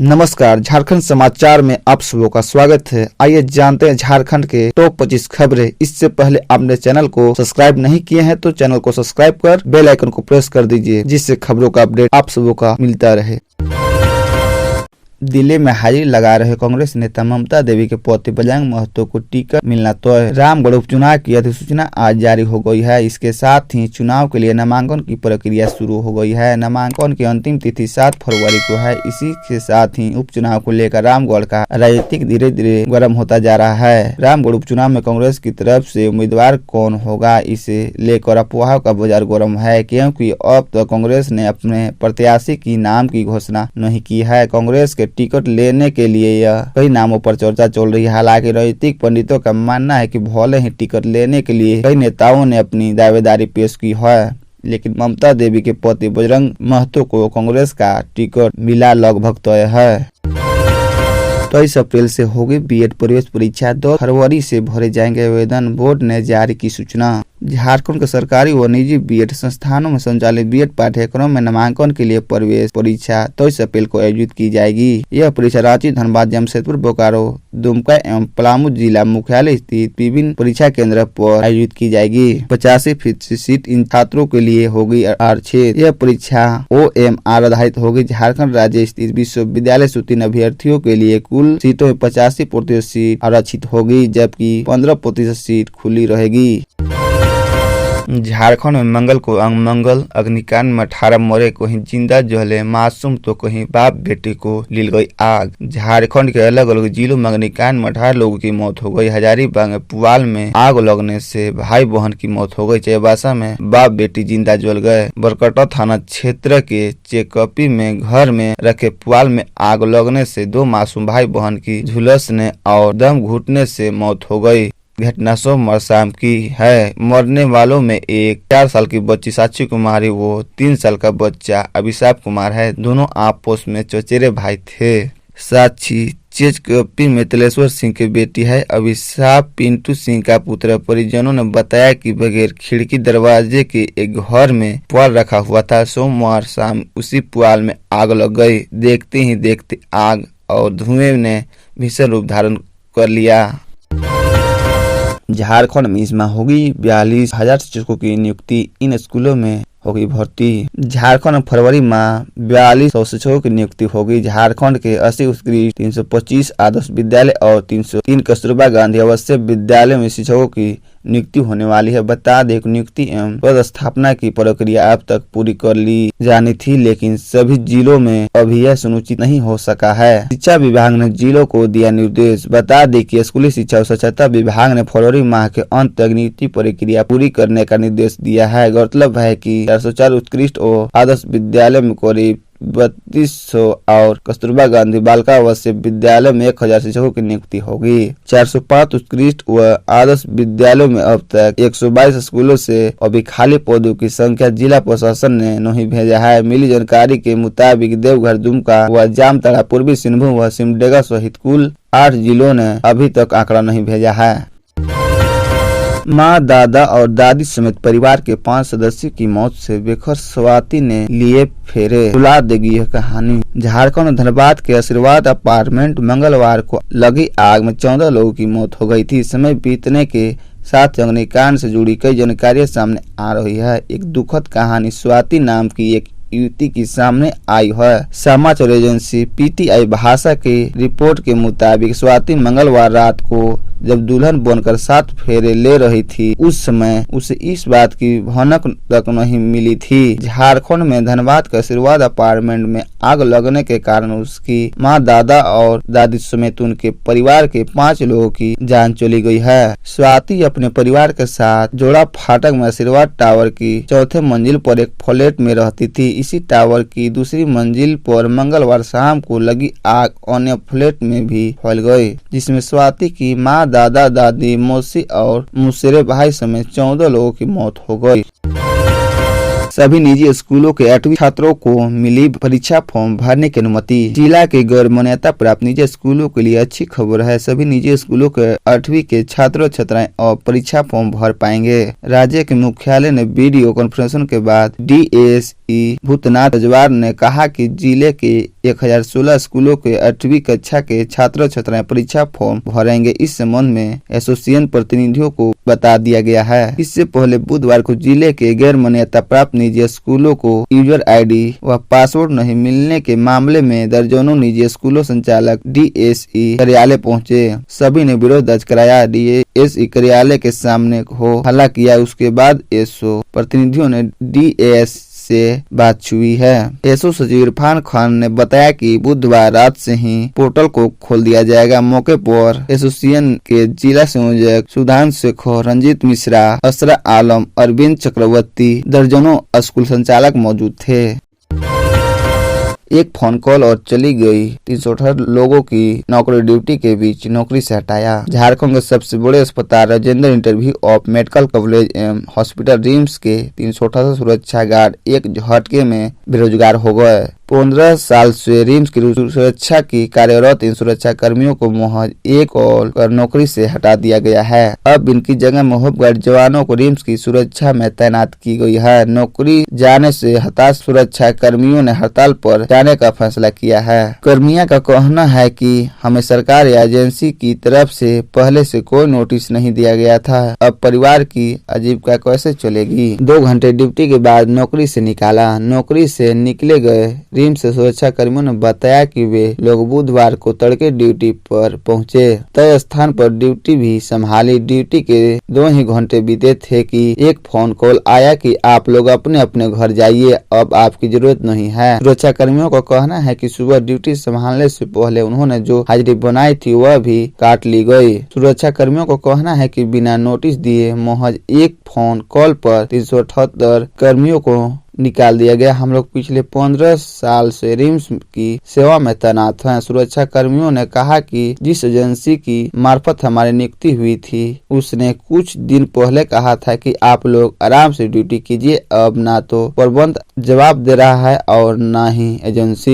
नमस्कार, झारखंड समाचार में आप सबों का स्वागत है। आइए जानते हैं झारखंड के टॉप 25 खबरें। इससे पहले आपने चैनल को सब्सक्राइब नहीं किए हैं तो चैनल को सब्सक्राइब कर बेल आइकन को प्रेस कर दीजिए, जिससे खबरों का अपडेट आप सबों का मिलता रहे। दिल्ली में हाजिरी लगा रहे कांग्रेस नेता ममता देवी के पति बजरंग महतो को टिकट मिलना तय। रामगढ़ उपचुनाव की अधिसूचना आज जारी हो गई है। इसके साथ ही चुनाव के लिए नामांकन की प्रक्रिया शुरू हो गई है। नामांकन की अंतिम तिथि 7 फरवरी को है। इसी के साथ ही उपचुनाव को लेकर रामगढ़ का राजनीतिक धीरे धीरे गर्म होता जा रहा है। रामगढ़ उपचुनाव में कांग्रेस की तरफ से उम्मीदवार कौन होगा, इसे लेकर अफवाह का बाजार गर्म है, क्योंकि अब तक कांग्रेस ने अपने प्रत्याशी की नाम की घोषणा नहीं की है। कांग्रेस के टिकट लेने के लिए यह कई नामों पर चर्चा चल रही है। हालांकि राजनीतिक पंडितों का मानना है कि भले ही टिकट लेने के लिए कई नेताओं ने अपनी दावेदारी पेश की है, लेकिन ममता देवी के पति बजरंग महतो को कांग्रेस का टिकट मिला लगभग तय है। 23 अप्रैल से होगी बीएड प्रवेश परीक्षा। 2 फरवरी से भरे जाएंगे आवेदन। बोर्ड ने जारी की सूचना। झारखंड के सरकारी व निजी बीएड संस्थानों में संचालित बीएड पाठ्यक्रम में नामांकन के लिए प्रवेश परीक्षा 23 अप्रैल को आयोजित की जाएगी। यह परीक्षा रांची, धनबाद, जमशेदपुर, बोकारो, दुमका एवं पलामू जिला मुख्यालय स्थित विभिन्न परीक्षा केंद्र पर आयोजित की जाएगी। 85% सीट इन छात्रों के लिए होगी आरक्षित। यह परीक्षा OMR आधारित होगी। झारखंड राज्य स्थित विश्वविद्यालय से उत्तीर्ण अभ्यर्थियों के लिए कुल सीटों में 85% सीट आरक्षित होगी, जबकि 15% सीट खुली रहेगी। झारखंड में मंगल को अमंगल। अग्निकांड में 18 मरे, कहीं जिंदा जले मासूम तो कहीं बाप बेटे को लील गई आग। झारखंड के अलग अलग जिलों में अग्निकांड में 18 लोगों की मौत हो गई। हजारीबाग में पुआल में आग लगने से भाई बहन की मौत हो गई। चाईबासा में बाप बेटी जिंदा जल गए। बरकट्टा थाना क्षेत्र के चेकपी में घर में रखे पुआल में आग लगने से 2 मासूम भाई बहन की झुलसने और दम घुटने से मौत हो गई। घटना सोमवार शाम की है। मरने वालों में एक 4 साल की बच्ची साक्षी कुमारी वो 3 साल का बच्चा अभिशाप कुमार है। दोनों आपस में चचेरे भाई थे। साक्षी चेकपी में तिलेश्वर सिंह की बेटी है। अभिशाप पिंटू सिंह का पुत्र। परिजनों ने बताया कि बगैर खिड़की दरवाजे के एक घर में पुआल रखा हुआ था। सोमवार शाम उसी पुआल में आग लग गई। देखते ही देखते आग और धुएं ने भीषण रूप धारण कर लिया। झारखंड में इस माह होगी 42,000 शिक्षकों की नियुक्ति। इन स्कूलों में होगी भर्ती। झारखंड में फरवरी माह 4200 शिक्षकों की नियुक्ति होगी। झारखंड के 80 उत्कृष्ट, 325 आदर्श विद्यालय और 303 कस्तूरबा गांधी आवासीय विद्यालय में शिक्षकों की नियुक्ति होने वाली है। बता दें, नियुक्ति एवं पदस्थापना की प्रक्रिया अब तक पूरी कर ली जानी थी, लेकिन सभी जिलों में अभी यह सुनिश्चित नहीं हो सका है। शिक्षा विभाग ने जिलों को दिया निर्देश। बता दें कि स्कूली शिक्षा और स्वच्छता विभाग ने फरवरी माह के अंत तक नियुक्ति प्रक्रिया पूरी करने का निर्देश दिया है। गौरतलब है कि 404 उत्कृष्ट और आदर्श विद्यालय में करीब 3200 और कस्तूरबा गांधी बालिका आवासीय विद्यालय में 1000 शिक्षकों की नियुक्ति होगी। 405 उत्कृष्ट व आदर्श विद्यालयों में अब तक 122 स्कूलों से अभी खाली पदों की संख्या जिला प्रशासन ने नहीं भेजा है। मिली जानकारी के मुताबिक देवघर, दुमका व जामताड़ा, पूर्वी सिंहभूम व सिमडेगा सहित कुल 8 जिलों ने अभी तक आंकड़ा नहीं भेजा है। माँ, दादा और दादी समेत परिवार के 5 सदस्यों की मौत से बेखबर स्वाति ने लिए फेरे। रुला देगी यह कहानी। झारखंड धनबाद के आशीर्वाद अपार्टमेंट मंगलवार को लगी आग में 14 लोगों की मौत हो गई थी। समय बीतने के साथ अग्निकांड से जुड़ी कई जानकारियां सामने आ रही है। एक दुखद कहानी स्वाति नाम की एक युवती की सामने आई है। समाचार एजेंसी PTI भाषा की रिपोर्ट के मुताबिक स्वाति मंगलवार रात को जब दुल्हन बनकर 7 फेरे ले रही थी, उस समय उसे इस बात की भनक तक नहीं मिली थी। झारखंड में धनबाद के आशीर्वाद अपार्टमेंट में आग लगने के कारण उसकी मां, दादा और दादी समेत उनके परिवार के 5 लोगों की जान चली गई है। स्वाति अपने परिवार के साथ जोड़ा फाटक में आशीर्वाद टावर की 4थे मंजिल पर एक फ्लैट में रहती थी। इसी टावर की दूसरी मंजिल पर मंगलवार शाम को लगी आग अन्य फ्लैट में भी फैल गई, जिसमें स्वाति की मां, दादा, दादी, मौसी और मुसरे भाई समेत 14 लोगों की मौत हो गई। सभी निजी स्कूलों के 8वीं छात्रों को मिली परीक्षा फॉर्म भरने की अनुमति। जिला के गैर मान्यता प्राप्त निजी स्कूलों के लिए अच्छी खबर है। सभी निजी स्कूलों के 8वीं के छात्रों छात्राएं और परीक्षा फॉर्म भर पाएंगे। राज्य के मुख्यालय ने वीडियो कॉन्फ्रेंसिंग के बाद DSE भूतनाथ रजवार ने कहा कि जिले के 1016 स्कूलों के 8वीं कक्षा के छात्र छात्राएं परीक्षा फॉर्म भरेंगे। इस संबंध में एसोसिएशन प्रतिनिधियों को बता दिया गया है। इससे पहले बुधवार को जिले के गैर मान्यता प्राप्त निजी स्कूलों को यूजर ID व पासवर्ड नहीं मिलने के मामले में दर्जनों निजी स्कूलों संचालक DSE कार्यालय पहुंचे। सभी ने विरोध दर्ज कराया। DSE कार्यालय के सामने हो हल्ला किया। उसके बाद एसओ प्रतिनिधियों ने DAS से बात हुई है। एसओ सचिव इरफान खान ने बताया कि बुधवार रात से ही पोर्टल को खोल दिया जाएगा। मौके पर एसोसिएशन के जिला संयोजक सुधांशु शेखर, रंजीत मिश्रा, असरा आलम, अरविंद चक्रवर्ती, दर्जनों स्कूल संचालक मौजूद थे। एक फोन कॉल और चली गई 368 लोगों की नौकरी। ड्यूटी के बीच नौकरी से हटाया। झारखंड के सबसे बड़े अस्पताल Rajendra institute of medical college एवं हॉस्पिटल रिम्स के 368 सुरक्षा गार्ड एक झटके में बेरोजगार हो गए। 15 साल से रिम्स की सुरक्षा की कार्यरत इन सुरक्षा कर्मियों को महज एक कॉल कर नौकरी से हटा दिया गया है। अब इनकी जगह होमगार्ड जवानों को रिम्स की सुरक्षा में तैनात की गई है। नौकरी जाने से हताश सुरक्षा कर्मियों ने हड़ताल पर जाने का फैसला किया है। कर्मियों का कहना है कि हमें सरकार या एजेंसी की तरफ से पहले से कोई नोटिस नहीं दिया गया था। अब परिवार की आजीविका कैसे चलेगी। 2 घंटे ड्यूटी के बाद नौकरी से निकाला। नौकरी से निकले गए रिम्स से सुरक्षा कर्मियों ने बताया कि वे लोग बुधवार को तड़के ड्यूटी पर पहुंचे। तय स्थान पर ड्यूटी भी संभाली। ड्यूटी के 2 ही घंटे बीते थे कि एक फोन कॉल आया कि आप लोग अपने अपने घर जाइए, अब आपकी जरूरत नहीं है। सुरक्षा कर्मियों का कहना है कि सुबह ड्यूटी संभालने से पहले उन्होंने जो हाजिरी बनाई थी वह भी काट ली गई। सुरक्षा कर्मियों का कहना है कि बिना नोटिस दिए महज एक फोन कॉल पर 378 कर्मियों को निकाल दिया गया। हम लोग पिछले 15 साल से रिम्स की सेवा में तैनात हैं। सुरक्षा कर्मियों ने कहा कि जिस एजेंसी की मार्फत हमारी नियुक्ति हुई थी उसने कुछ दिन पहले कहा था कि आप लोग आराम से ड्यूटी कीजिए। अब ना तो प्रबंध जवाब दे रहा है और ना ही एजेंसी।